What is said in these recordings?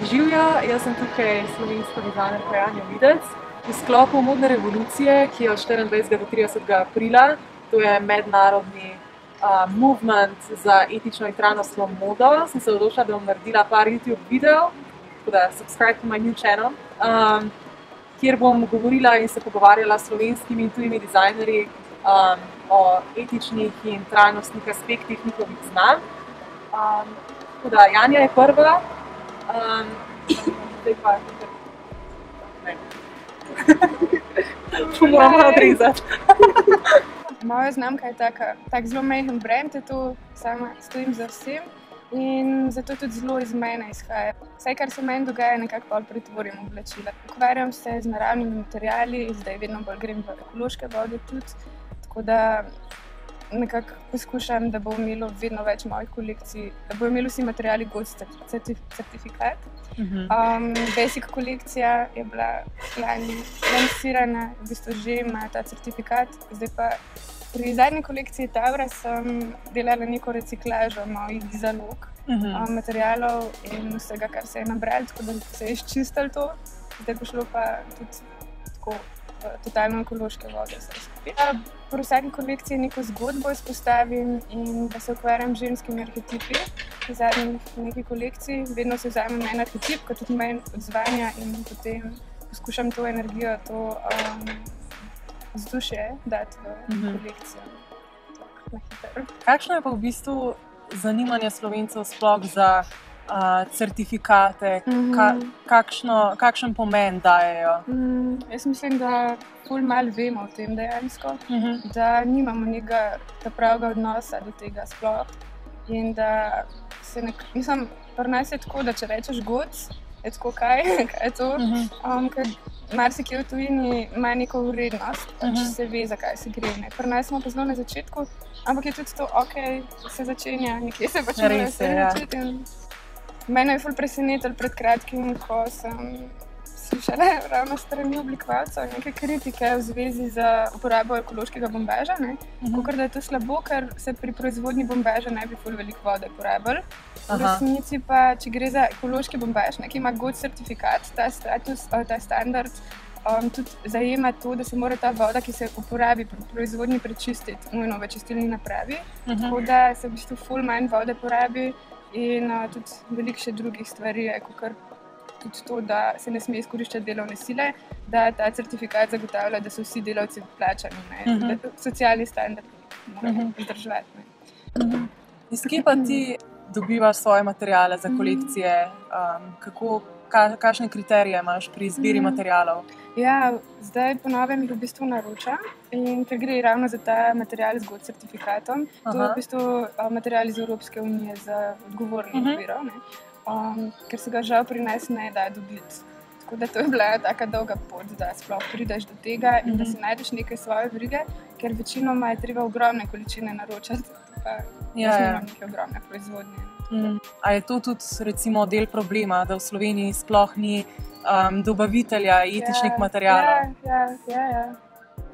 Živjo, jaz sem tukaj slovenska dizajnerka Janja Videc v sklopu modne revolucije, ki je od 24. do 30. aprila. To je mednarodni movement za etično in trajnostno modo. Sem se odločila, da bom naredila par YouTube videov, tako da subscribe to my new channel, kjer bom govorila in se pogovarjala s slovenskimi in tujimi dizajnerji o etičnih in trajnostnih aspektih njihovih znanj. Tako da Janja je prva. Zdaj pa ne. To moramo odrezati. Moja znamka je tak zelo majhen brand, je to sama stojim za vsem in zato tudi zelo iz mene izhaja. Vse, kar se meni dogaja, nekako bolj pretvorim v oblačila. Ukvarjam se z naravnimi materiali, zdaj vedno bolj grem v ekološke vode tudi, tako da nekako poskušam, da bo imelo vedno več mojih kolekcij, da bo imeli vsi materiali GOLD certifikat. Basic kolekcija je bila lani lansirana, v bistvu že ima ta certifikat, zdaj pa pri zadnji kolekciji Taura sem delala neko reciklažo mojih zalog, materialov in vsega, kar se je nabralo, tako da se je izčistilo to, zdaj bo šlo pa tudi tako totalno ekološke vode vse skupaj. Pri vsaki kolekciji neko zgodbo izpostavim in da se ukvarjam z ženskimi arhetipi. V zadnjih nekaj kolekcij vedno se vzamem en arhetip, kot tudi meni odzvanja in potem poskušam to energijo, to vzdušje dati v kolekcijo. Na hitro. Kakšno je pa v bistvu zanimanje Slovencev sploh za certifikate? Kakšen pomen dajejo? Jaz mislim, da ful malo vemo o tem dejansko, da nimamo nekega pravega odnosa do tega sploh in da se mislim, pri nas je tako, da če rečeš GOC, je tako kaj je to, ker marsikje v tujini ima neko vrednost, če se ve, zakaj se gre. Pri nas smo pa zelo na začetku, ampak je tudi to okej, se začenja, nekje se pač mora vse začeti. Mene je ful presenetilo pred kratkim, ko sem slišala ravno strani oblikovalcev neke kritike v zvezi z uporabo ekološkega bombaža, kakor da je to slabo, ker se pri proizvodnji bombaža ne bi ful veliko vode porabili. V resnici pa, če gre za ekološki bombaž, ki ima GOLD certifikat, ta status, ta standard tudi zajema to, da se mora ta voda, ki se uporabi pri proizvodnji, prečistiti nujno v čistilni napravi, tako da se v bistvu ful manj vode porabi in tudi veliko še drugih stvari je, kakor tudi to, da se ne sme izkoriščati delovne sile, da ta certifikat zagotavlja, da so vsi delavci plačani, da socialni standardi morajo vzdrževati. Iz kje pa ti dobivaš svoje materiale za kolekcije? Kakšne kriterije imaš pri izbiri materialov? Ja, zdaj po novem jih v bistvu naročam in ker gre ravno za ta material z GOLD certifikatom, to je v bistvu material iz Evropske unije z odgovornih virov, ker se ga žal pri nas ne da dobiti. Tako da to je bila taka dolga pot, da sploh prideš do tega in da si najdeš neke svoje verige, ker večinoma je treba ogromne količine naročati, pa nimam neke ogromne proizvodnje. A je to tudi recimo del problema, da v Sloveniji sploh ni dobavitelja etičnih materialov? Ja.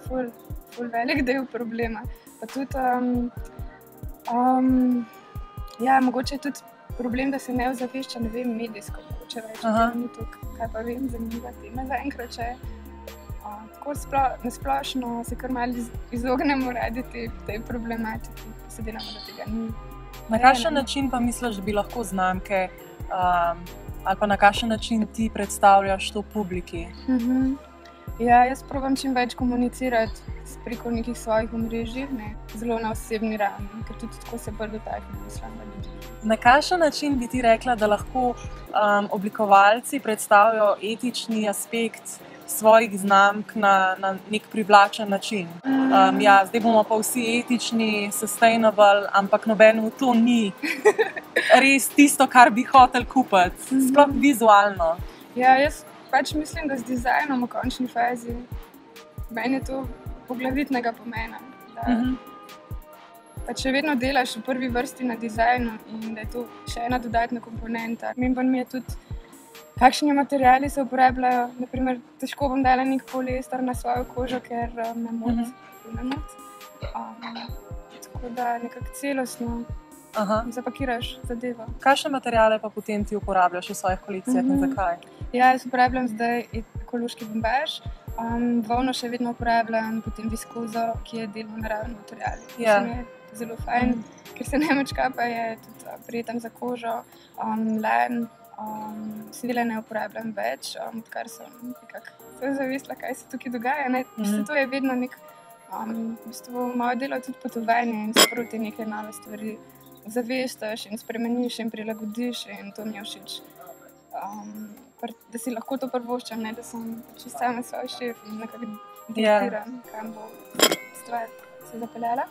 Ful velik del problema. Pa tudi, mogoče je tudi problem, da se ne ozavešča, ne vem, medijsko, mogoče več, ni tukaj, kaj pa vem, zanimiva tema zaenkrat še. Tako nasplošno se kar malo izognemo radi tej problematiki, se delamo, da tega ni. Na kakšen način pa misliš, da bi lahko znamke ali pa na kakšen način ti predstavljaš to publiki? Ja, jaz probam čim več komunicirati preko nekih svojih omrežij, zelo na osebni ravni, ker tudi tako se bolj dotaknem, mislim, da ljudi. Na kakšen način bi ti rekla, da lahko oblikovalci predstavljajo etični aspekt svojih znamk na nek privlačen način? Zdaj bomo pa vsi etični, sustainable, ampak nobeno to ni res tisto, kar bi hoteli kupiti, sploh vizualno. Ja, jaz pač mislim, da z dizajnom v končni fazi meni je to poglavitnega pomena. Pa če vedno delaš v prvi vrsti na dizajnu in da je to še ena dodatna komponenta. Pomemben mi je tudi, kakšni materiali se uporabljajo. Naprimer, težko bom dala nek poliester na svojo kožo, ker me moti. Tako da nekako celostno zapakiraš zadevo. Kakšne materiale pa potem ti uporabljaš v svojih kolekcijah in zakaj? Ja, jaz uporabljam zdaj ekološki bombaž, volno še vedno uporabljam, potem viskozo, ki je delno naravni material. Ja. To mi je zelo fajn, ker se nemečka pa je tudi prijeten za kožo, len, svile ne uporabljam več, odkar sem nekako zavesla, kaj se tukaj dogaja. To je vedno nek, v bistvu moje delo tudi potovanje in se proti neke nove stvari zavestaš in spremeniš in prilagodiš in to mi je všeč. Da si lahko to prvoščam, ne da sem čisto sama svoj šef in nekako diktiram, kam bo stvar se zapeljala.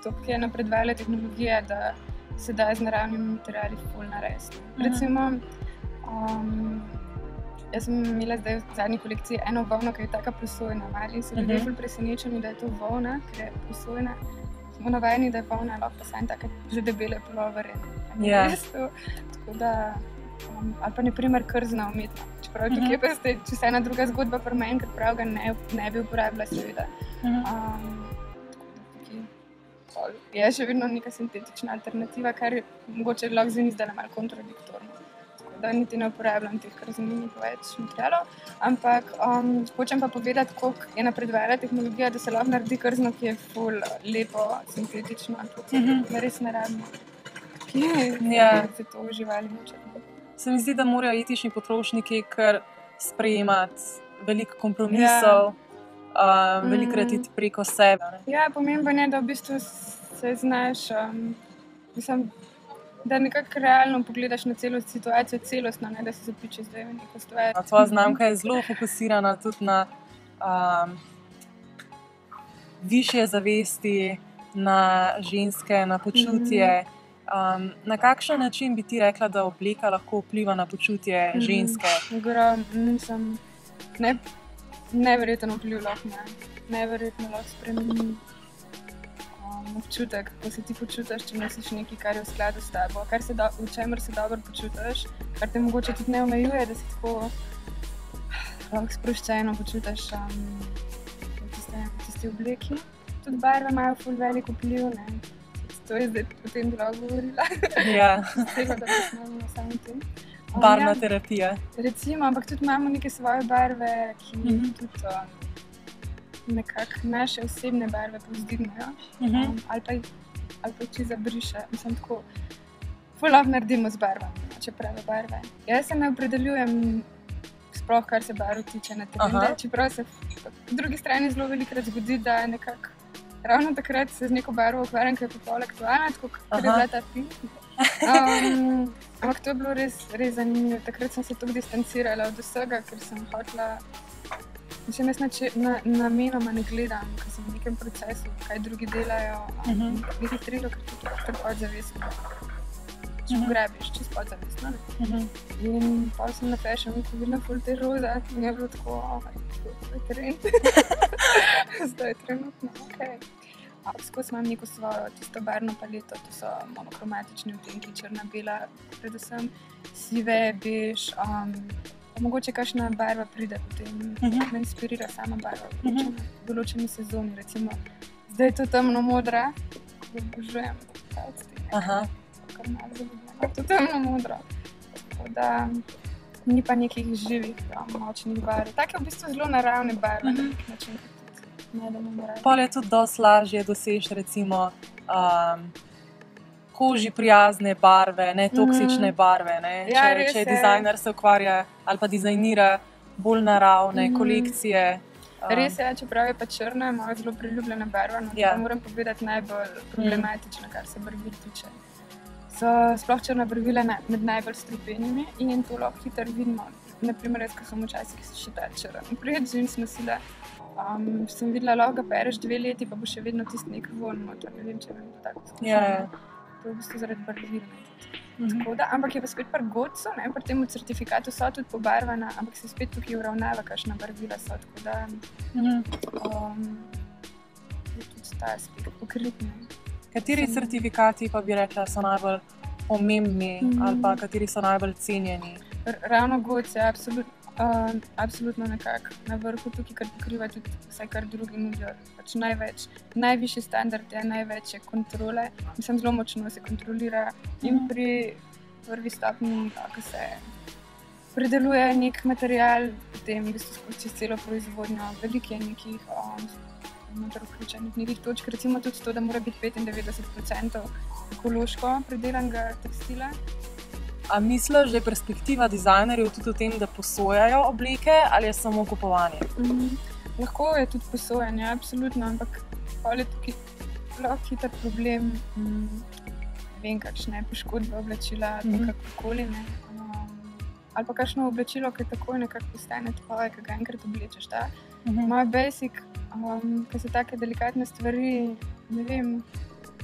To, ki je napredvala tehnologija, da se da z naravnimi materiali ful narediti. Recimo, jaz sem imela zdaj v zadnji kolekciji eno volno, ki je taka prosojna. Mali so ljudje ful presenečeni, da je to volna, ker je prosojna. Smo navajeni, da je volna lahko pa samo take že debele puloverje. Tako da, ali pa naprimer krzna umetna. Čeprav tukaj je pa čisto ena druga zgodba pri meni, ker prav ga ne bi uporabila seveda. Je še vedno neka sintetična alternativa, kar je mogoče lahko zdi zdaj malo kontradiktorno. Tako da niti ne uporabljam teh krznenih več materialov, ampak hočem pa povedati, koliko je napredovala tehnologija, da se lahko naredi krzno, ki je ful lepo, sintetično, res naravno. Ki se to v živali moče. Se mi zdi, da morajo etični potrošniki kar sprejemati veliko kompromisov, velikokrat iti preko sebe. Ja, pomembno je, da v bistvu se znaš, da nekako realno pogledaš na celo situacijo celostno, ne da se zapiče zdaj v neko stvar. Tvoja znamka je zelo fokusirana tudi na višje zavesti, na ženske, na počutje. Na kakšen način bi ti rekla, da obleka lahko vpliva na počutje ženske? Neverjeten vpliv lahko ima. Neverjetno lahko spremeni občutek, kako se ti počutiš, če nosiš nekaj, kar je v skladu s tabo, v čemer se dobro počutiš, kar te mogoče tudi ne omejuje, da si tako lahko sproščeno počutiš v tisti obleki. Tudi barve imajo ful velik vpliv, ne. To je zdaj o tem bilo govorila. Ja. Tega, da bi smo samo tem. Barvna terapija. Recimo, ampak tudi imamo neke svoje barve, ki tudi nekako naše osebne barve povzdignejo, ali pa čisto zabriše. Mislim, tako ful lahko naredimo z barvami, če prave barve. Jaz se ne opredeljujem sploh, kar se barv tiče na trende, čeprav se po drugi strani zelo velikokrat zgodi, da nekako ravno takrat se z neko barvo ukvarjam, ki je popolj aktualna, tako kot je bila ta pink. Ampak to je bilo res zanimivo. Takrat sem se tako distancirala od vsega, ker sem hotela. Jaz namenoma ne gledam, ker sem v nekem procesu, kaj drugi delajo, nekaj trilo, ker podzavestno. Če ugrabiš, čisto podzavestno. In pa sem na Fashion Weeku videla ful te roza in je bilo tako, to je trend. Zdaj je trenutno, okej. Skozi imam neko svojo tisto barvno paleto, to so monokromatični odtenki, črna, bela, predvsem sive, bež, mogoče kakšna barva pride potem, me inspirira sama barva v določeni sezoni, recimo zdaj je to temno modra, obožujem ta odstenek, kar malo zaljubljena, to temno modro, tako da ni pa nekih živih, močnih barv, take v bistvu zelo naravne barve na nek način. Pol je tudi dosti lažje doseči recimo koži prijazne barve, netoksične barve. Ne? Ja, če dizajner se ukvarja ali pa dizajnira bolj naravne kolekcije. Res je, čeprav je pa črna, moja zelo priljubljena barva, no pa moram povedati najbolj problematična, kar se barvil tiče. So sploh črna barvila med najbolj strupenimi in to lahko hitro vidimo. Naprimer, jaz, ko sem včasih še ta črn. Prej džins nosila, sem videla, lahko ga pereš 2 leti, pa bo še vedno tisti nek vonj noter. Ne vem, če vem to tako skušala. To je v bistvu zaradi barvil. Ampak je pa spet pri godcu, pri tem certifikatu so tudi pobarvana, ampak se spet tukaj uravnava, kakšna barvila so, tako da je tudi ta aspekt pokritni. Kateri certifikati pa bi rekla so najbolj pomembni ali pa kateri so najbolj cenjeni? Ravno godce, absolutno. Absolutno nekako na vrhu tukaj, kar pokriva tudi vse, kar drugi nudijo. Pač najvišji standard je, največ je kontrole. Mislim, zelo močno se kontrolira in pri prvi stopnji, ko se predeluje nek material, potem v bistvu skozi celo proizvodnjo, veliko je nekih noter vključenih nekih točk, recimo tudi to, da mora biti 95% ekološko predelanega tekstila. A misliš, da je perspektiva dizajnerjev tudi v tem, da posojajo obleke ali je samo kupovanje? Lahko je tudi posojanje, absolutno, ampak pol je tukaj lahko hiter problem, ne vem, kakšne poškodbe oblačila, kakorkoli, ne. Ali pa kakšno oblačilo, ki takoj nekako postane tvoje, ki ga enkrat oblečeš, da. Moj basic, ko so take delikatne stvari, ne vem,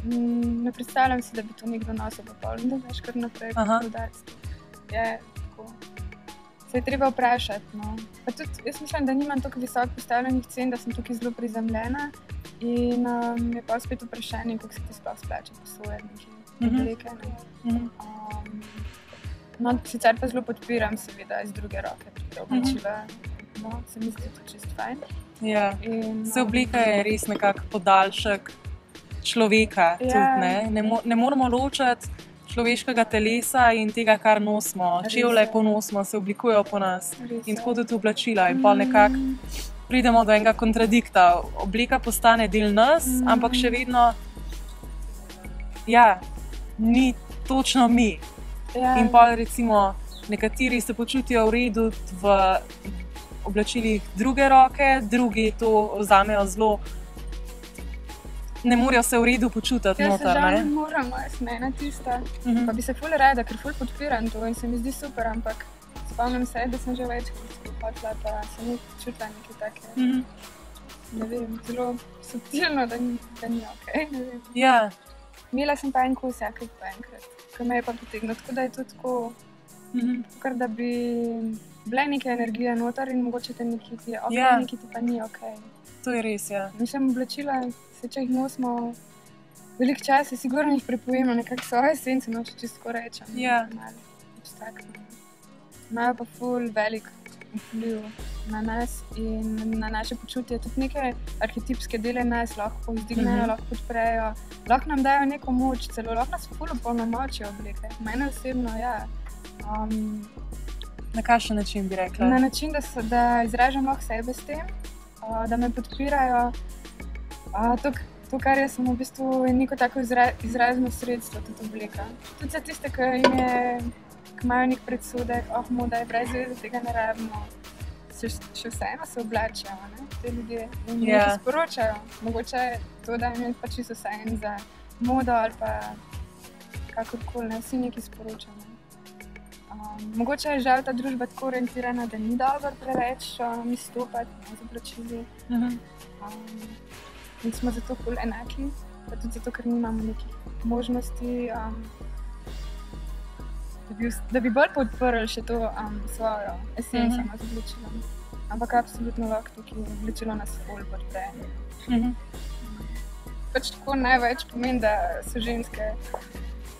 ne predstavljam si, da bi to nekdo nosil pa pol, da veš kar naprej prodati. Je tako. Se je treba vprašati, no. Pa tudi, jaz mislim, da nimam toliko visoko postavljenih cen, da sem tukaj zelo prizemljena in je pa spet vprašanje, kako se ti sploh splača posojati neke obleke, ne. No, sicer pa zelo podpiram seveda iz druge roke tudi oblačila, no, se mi zdi to čisto fajn. Ja, vse oblika je res nekako podaljšek človeka tudi, ne. Ne moramo ločiti človeškega telesa in tega, kar nosimo. Čevlje ponosimo, se oblikujejo po nas in tako tudi oblačila in pol nekako pridemo do enega kontradikta. Obleka postane del nas, ampak še vedno, ja, ni točno mi. In pol recimo nekateri se počutijo v redu v oblačilih druge roke, drugi to vzamejo zelo, ne morejo se v redu počutiti noter, ne? Jaz se žal ne moram, jaz mena tista, pa bi se ful rada, ker ful podpiram to in se mi zdi super, ampak spomnim se, da sem že večkrat hotela, pa sem čutila nekaj take, ne vem, zelo subtilno, da ni okej, ne vem. Ja. Imela sem pa en kos vsakrat pa enkrat, ko me je pa potegnilo, tako da je to tako, kar da bi bile neke energije noter in mogoče te nekaj ti je okej, nekaj ti pa ni okej. To je res, ja. Mislim, oblačila, če jih nosimo veliko časa, sigurno jih prepojemo nekako svoje esence, no, če čisto rečem. Ja. Imajo pa ful velik vpliv na nas in na naše počutje. Tudi neke arhetipske dele nas lahko vzdignejo, lahko podprejo, lahko nam dajo neko moč, celo lahko nas ful opolnomočijo obleke. Mene osebno, ja. Na kakšen način bi rekla? Na način, da izražam lahko sebe s tem, da me podpirajo. To, kar je samo v bistvu neko tako izrazno sredstvo, tudi obleka. Tudi za tiste, ki imajo nek predsodek, moda je brez veze, tega ne rabimo. Še vseeno se oblačijo, ne, te ljudje in nekaj sporočajo. Mogoče to, da jim je pa čisto vseeno za modo ali pa kakorkoli, ne, vsi nekaj sporočajo. Mogoče je žal ta družba tako orientirana, da ni dobro preveč izstopati z oblačili. In smo zato ful enaki, pa tudi zato, ker nimamo nekih možnosti, da bi bolj podprli še to svojo esenco z oblačilom. Ampak absolutno lahko tukaj oblačilo nas ful podpre. Pač tako največ pomeni, da so ženske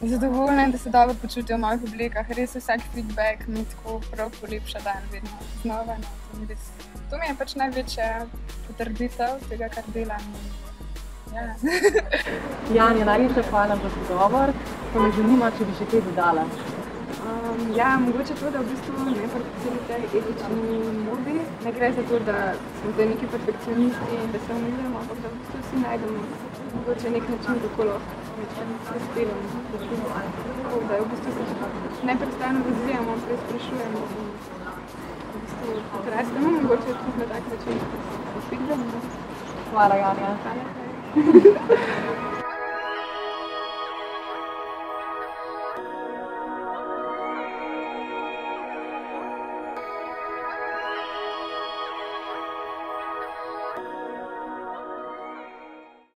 zadovoljne, da se dobro počutijo v mojih oblekah. Res vsak feedback mi tako prav polepša dan vedno znova. To mi je pač največja potrditev tega, kar delam. Janja, najlepša hvala za pogovor. Pa me zanima, če bi še kaj dodala. Mogoče to, da v bistvu ne pri celi tej etični modi ne gre za to, da smo zdaj neki perfekcionisti in da se omilujemo, ampak da v bistvu vsi najdemo mogoče nek način, kako lahko prispevamo. Da v bistvu se neprestano razvijamo, preizprašujemo in v bistvu odrastemo, mogoče tudi na tak način, da se feedback. Hvala, Janja. Hvala.